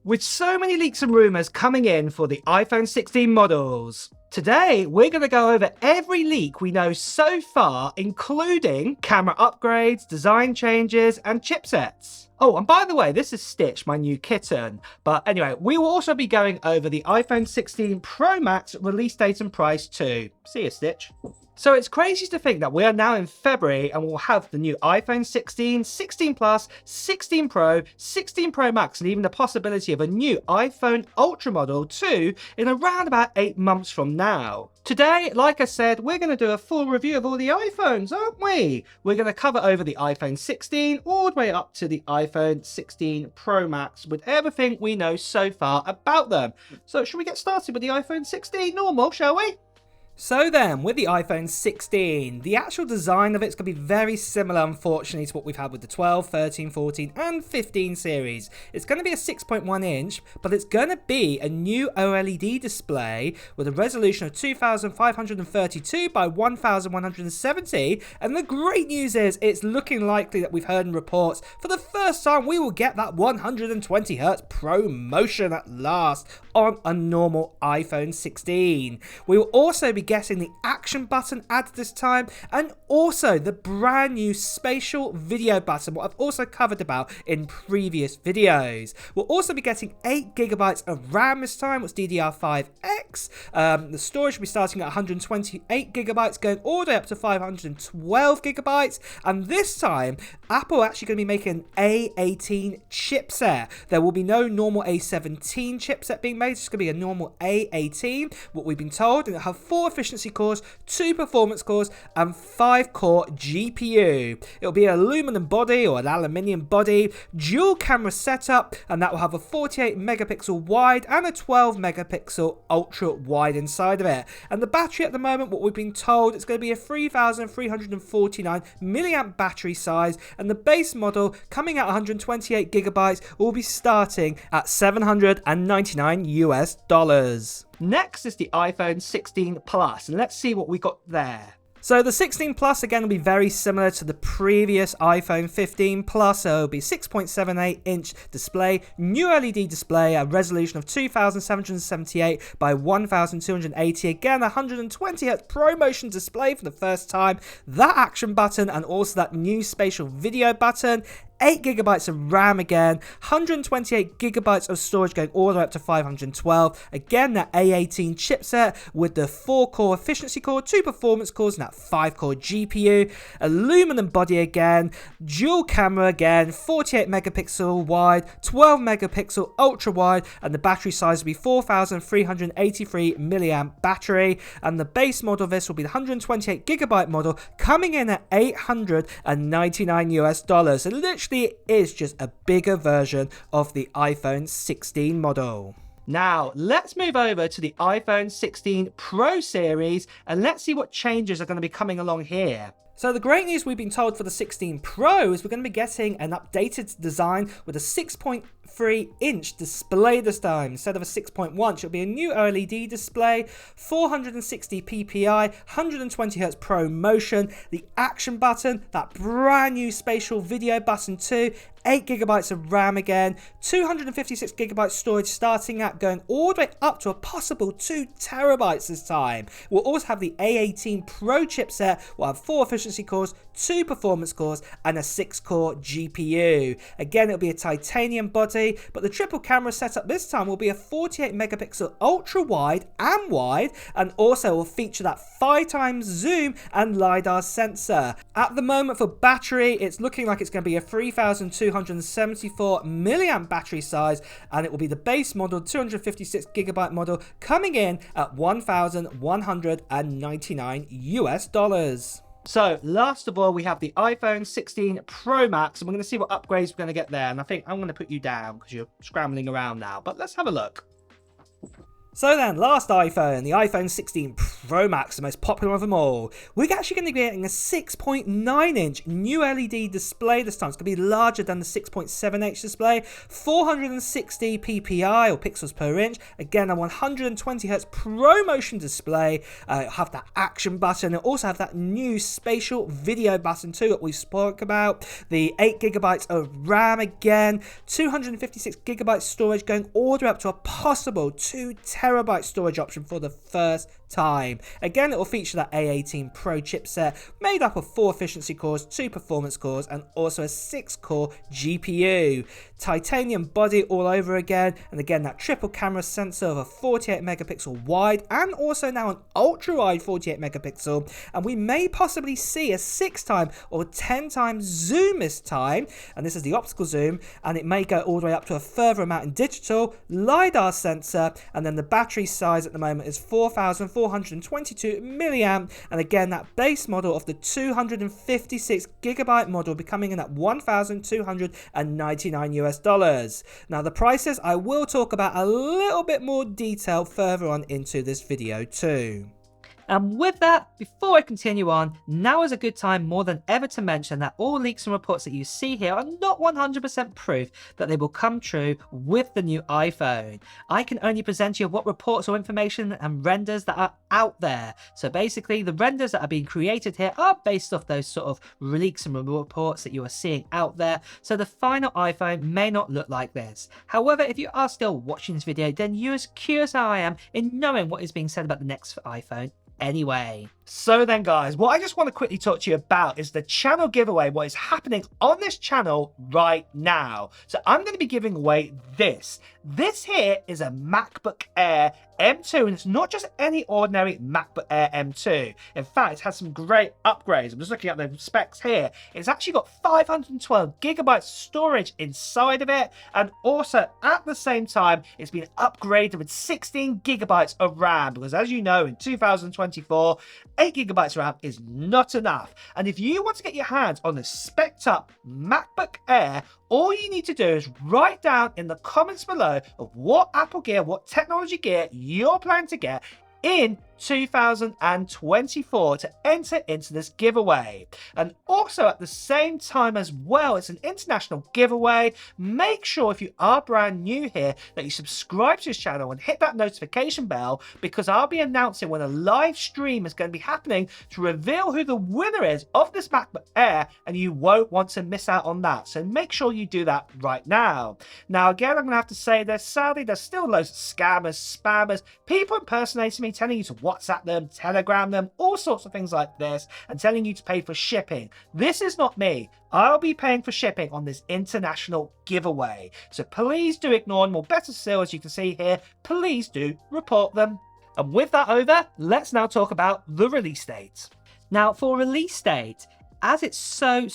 With so many leaks and rumours coming in for the iPhone 16 models, today we're going to go over every leak we know so far, including camera upgrades, design changes, and chipsets. Oh, and by the way, this is Stitch, my new kitten. But anyway, we will also be going over the iPhone 16 Pro Max release date and price too. See you, Stitch. So it's crazy to think that we are now in February and we'll have the new iPhone 16, 16 Plus, 16 Pro, 16 Pro Max, and even the possibility of a new iPhone Ultra Model 2 in around about 8 months from now. Today, like I said, we're going to do a full review of all the iPhones, aren't we? We're going to cover over the iPhone 16 all the way up to the iPhone 16 Pro Max with everything we know so far about them. So should we get started with the iPhone 16 normal, shall we? So then, with the iPhone 16, the actual design of it's going to be very similar, unfortunately, to what we've had with the 12, 13, 14, and 15 series. It's going to be a 6.1 inch, but it's going to be a new OLED display with a resolution of 2532 by 1170. And the great news is, it's looking likely that we've heard in reports, for the first time, we will get that 120Hz ProMotion at last on a normal iPhone 16. We will also be getting the action button added this time, and also the brand new spatial video button, what I've also covered about in previous videos. We'll also be getting 8GB of RAM this time, what's DDR5X. The storage will be starting at 128GB, going all the way up to 512GB, and this time Apple are actually going to be making an A18 chipset. There will be no normal A17 chipset being made, it's going to be a normal A18, what we've been told, and it'll have 4 efficiency cores, 2 performance cores, and 5 core GPU. It'll be an aluminum body or an aluminium body, dual camera setup, and that will have a 48 megapixel wide and a 12 megapixel ultra wide inside of it. And the battery at the moment, what we've been told, it's going to be a 3349 milliamp battery size, and the base model coming at 128 gigabytes will be starting at $799 US. Next is the iPhone 16 Plus, and let's see what we got there. So the 16 Plus again will be very similar to the previous iPhone 15 Plus, so it'll be 6.78 inch display, new LED display, a resolution of 2778 by 1280, again 120Hz ProMotion display for the first time, that action button and also that new spatial video button. 8GB of RAM again, 128GB of storage going all the way up to 512. Again, that A18 chipset with the 4 core efficiency core, 2 performance cores, and that 5 core GPU. Aluminum body again, dual camera again, 48 megapixel wide, 12 megapixel ultra wide, and the battery size will be 4383 milliamp battery. And the base model of this will be the 128GB model, coming in at $899 US. So literally it is just a bigger version of the iPhone 16 model. Now, let's move over to the iPhone 16 Pro series and let's see what changes are going to be coming along here. So the great news we've been told for the 16 Pro is we're going to be getting an updated design with a 6.3 inch display this time. Instead of a 6.1, it'll be a new OLED display, 460 ppi, 120Hz ProMotion, the action button, that brand new spatial video button too, 8GB of RAM again, 256GB storage starting at going all the way up to a possible 2TB this time. We'll also have the A18 Pro chipset, we'll have 4 efficiency cores, 2 performance cores, and a 6 core GPU. Again, it'll be a titanium body, but the triple camera setup this time will be a 48 megapixel ultra wide and wide, and also will feature that 5 times zoom and LiDAR sensor. At the moment for battery, it's looking like it's going to be a 3274 milliamp battery size, and it will be the base model 256GB model coming in at $1,199 US. So last of all, we have the iPhone 16 Pro Max, and we're going to see what upgrades we're going to get there. And I think I'm going to put you down because you're scrambling around now, but let's have a look. So then, last iPhone, the iPhone 16 Pro Max, the most popular of them all. We're actually going to be getting a 6.9-inch new LED display this time. It's going to be larger than the 6.7-inch display, 460 ppi or pixels per inch. Again, a 120Hz ProMotion display. Have that action button. It'll also have that new spatial video button too that we spoke about. The 8GB of RAM again, 256GB storage, going all the way up to a possible 2TB storage option for the first time. Again, it will feature that A18 Pro chipset made up of 4 efficiency cores, 2 performance cores, and also a 6-core GPU. Titanium body all over again, and again that triple camera sensor of a 48 megapixel wide and also now an ultra wide 48 megapixel, and we may possibly see a 6-time or 10-time zoom this time, and this is the optical zoom, and it may go all the way up to a further amount in digital, LiDAR sensor, and then the battery size at the moment is 4,422 milliamp, and again that base model of the 256GB model becoming in at $1,299 US. Now the prices I will talk about a little bit more detail further on into this video too. And with that, before I continue on, now is a good time more than ever to mention that all leaks and reports that you see here are not 100% proof that they will come true with the new iPhone. I can only present you what reports or information and renders that are out there. So basically, the renders that are being created here are based off those sort of leaks and reports that you are seeing out there. So the final iPhone may not look like this. However, if you are still watching this video, then you're as curious as I am in knowing what is being said about the next iPhone anyway. So then guys, what I just want to quickly talk to you about is the channel giveaway, what is happening on this channel right now. So I'm going to be giving away this. This here is a MacBook Air M2, and it's not just any ordinary MacBook Air M2. In fact, it has some great upgrades. I'm just looking at the specs here. It's actually got 512GB storage inside of it, and also at the same time, it's been upgraded with 16GB of RAM, because as you know, in 2024, 8GB of RAM is not enough. And if you want to get your hands on this spec'd up MacBook Air, all you need to do is write down in the comments below of what Apple gear, what technology gear you're planning to get in 2024 to enter into this giveaway. And also at the same time as well, it's an international giveaway. Make sure if you are brand new here that you subscribe to this channel and hit that notification bell, because I'll be announcing when a live stream is going to be happening to reveal who the winner is of this MacBook Air, and you won't want to miss out on that. So make sure you do that right now. Now again, I'm going to have to say that sadly there's still loads of scammers, spammers, people impersonating me, telling you to WhatsApp them, Telegram them, all sorts of things like this, and telling you to pay for shipping. This is not me. I'll be paying for shipping on this international giveaway. So please do ignore them, or better still, as you can see here, please do report them. And with that over, let's now talk about the release date. Now for release date, as it's so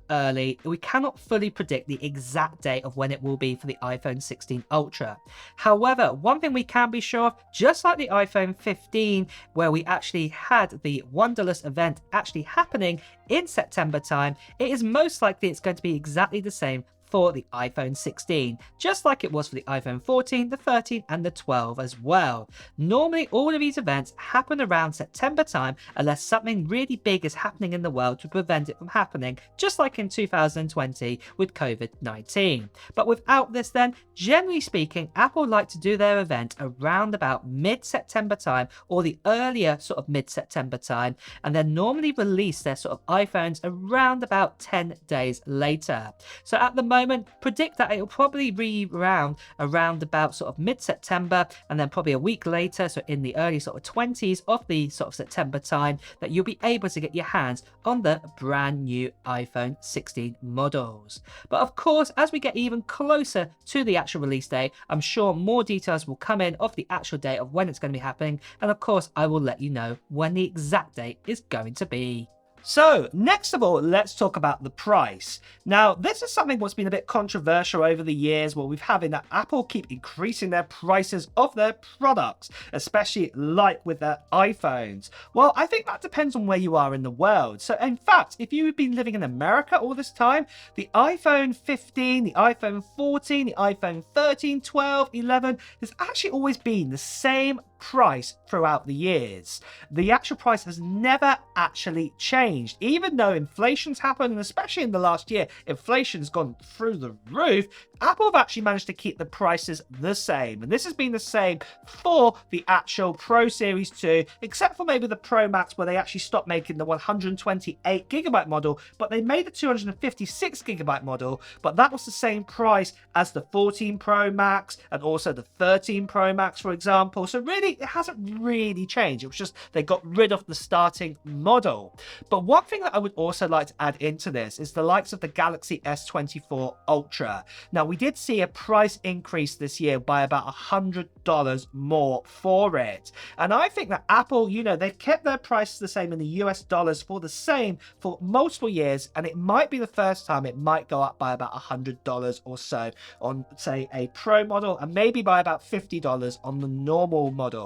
early, we cannot fully predict the exact date of when it will be for the iPhone 16 Ultra. However, one thing we can be sure of, just like the iPhone 15, where we actually had the Wonderless event actually happening in September time, it is most likely it's going to be exactly the same for the iPhone 16, just like it was for the iPhone 14, the 13 and the 12 as well. Normally all of these events happen around September time unless something really big is happening in the world to prevent it from happening, just like in 2020 with COVID-19. But without this then, generally speaking, Apple like to do their event around about mid-September time or the earlier sort of mid-September time, and then normally release their sort of iPhones around about 10 days later. So at the moment, predict that it'll probably be around about sort of mid-September, and then probably a week later, so in the early sort of 20s of the sort of September time, that you'll be able to get your hands on the brand new iPhone 16 models. But of course, as we get even closer to the actual release date, I'm sure more details will come in of the actual date of when it's going to be happening, and of course I will let you know when the exact date is going to be. So next of all, let's talk about the price. Now, this is something what's been a bit controversial over the years, where we've having that Apple keep increasing their prices of their products, especially like with their iPhones. Well, I think that depends on where you are in the world. So in fact, if you've been living in America all this time, the iPhone 15, the iPhone 14, the iPhone 13, 12, 11 has actually always been the same price throughout the years. The actual price has never actually changed, even though inflation's happened, and especially in the last year, inflation's gone through the roof. Apple have actually managed to keep the prices the same, and this has been the same for the actual Pro Series 2, except for maybe the Pro Max, where they actually stopped making the 128GB model, but they made the 256GB model, but that was the same price as the 14 Pro Max and also the 13 Pro Max, for example. So really, it hasn't really changed. It was just they got rid of the starting model. But one thing that I would also like to add into this is the likes of the Galaxy S24 Ultra. Now, we did see a price increase this year by about $100 more for it. And I think that Apple, they've kept their prices the same in the US dollars for the same for multiple years, and it might be the first time it might go up by about $100 or so on, say, a Pro model, and maybe by about $50 on the normal models.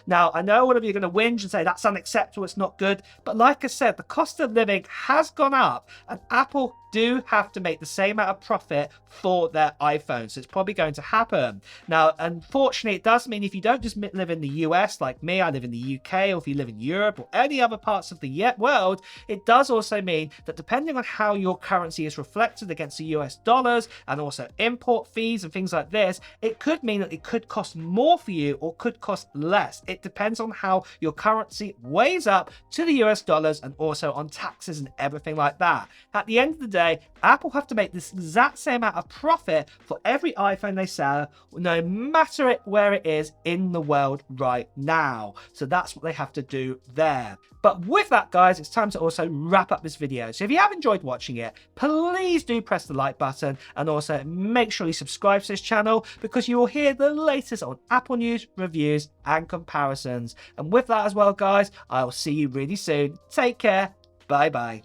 Now, I know all of you are going to whinge and say that's unacceptable, it's not good, but like I said, the cost of living has gone up, and Apple do have to make the same amount of profit for their iPhone, so it's probably going to happen. Now, unfortunately, it does mean if you don't just live in the US like me, I live in the UK, or if you live in Europe or any other parts of the world, it does also mean that depending on how your currency is reflected against the US dollars and also import fees and things like this, it could mean that it could cost more for you or could cost less. It depends on how your currency weighs up to the US dollars and also on taxes and everything like that. At the end of the day, Apple have to make this exact same amount of profit for every iPhone they sell, no matter where it is in the world right now. So that's what they have to do there. But with that, guys, it's time to also wrap up this video. So if you have enjoyed watching it, please do press the like button, and also make sure you subscribe to this channel, because you will hear the latest on Apple news, reviews, and comparisons. And with that as well, guys, I will see you really soon. Take care. Bye bye.